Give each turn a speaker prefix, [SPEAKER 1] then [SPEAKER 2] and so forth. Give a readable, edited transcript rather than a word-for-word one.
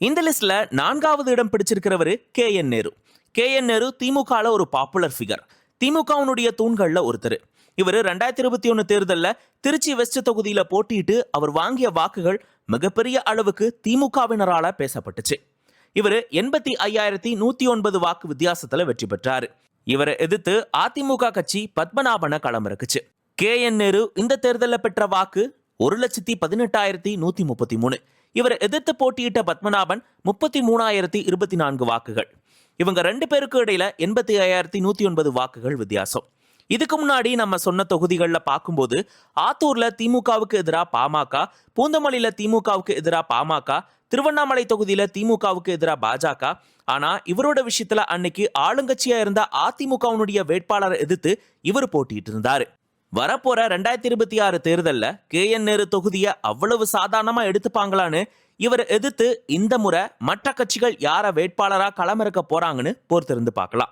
[SPEAKER 1] இந்த லிஸ்ட்ல 4வது இடம் பிடிச்சிருக்கிறவரு கே.என். நேரு. கே.என். நேரு திமுக ஒரு பாப்புலர் ஃபிகர். திமுகவுடைய தூண்கள்ல ஒருத்தர். இவர் 2021 தேர்தல்ல திருச்சி வெஸ்ட் தொகுதியில போட்டியிட்டு அவர் வாங்கிய வாக்குகள் மிகப்பெரிய அளவுக்கு திமுகவினரால பேசப்பட்டுச்சு. இவர் 85,109 வாக்கு வித்தியாசத்துல வெற்றி பெற்றாரு. இவரை எதிர்த்து அதிமுக கட்சி பத்மநாபன களம் இருக்குச்சு. கே.என். நேரு இந்த தேர்தலில் பெற்ற வாக்கு 1,18,133. இவரை எதிர்த்து போட்டியிட்ட பத்மநாபன் 33,024 வாக்குகள். இவங்க 2 பேருக்கு இடையில 85,109 வாக்குகள் வித்தியாசம். இதுக்கு முன்னாடி நம்ம சொன்ன தொகுதிகளில் பார்க்கும்போது ஆத்தூர்ல திமுகவுக்கு எதிராக பாமக, பூந்தமல்லியில திமுகவுக்கு எதிராக பாமக, திருவண்ணாமலை தொகுதியில திமுகவுக்கு எதிராக பாஜக. ஆனா இவரோட விஷயத்துல அன்னைக்கு ஆளுங்கட்சியா இருந்த அதிமுகவுடைய வேட்பாளரை எதிர்த்து இவர் போட்டிட்டு இருந்தாரு. வரப்போற 2026 தேர்தல்ல கே.என். நேரு தொகுதியை அவ்வளவு சாதாரணமா எடுத்துப்பாங்களான்னு இவரை எதிர்த்து இந்த முறை மற்ற கட்சிகள் யார வேட்பாளரா களமிறக்க போறாங்கன்னு பொறுத்திருந்து பார்க்கலாம்.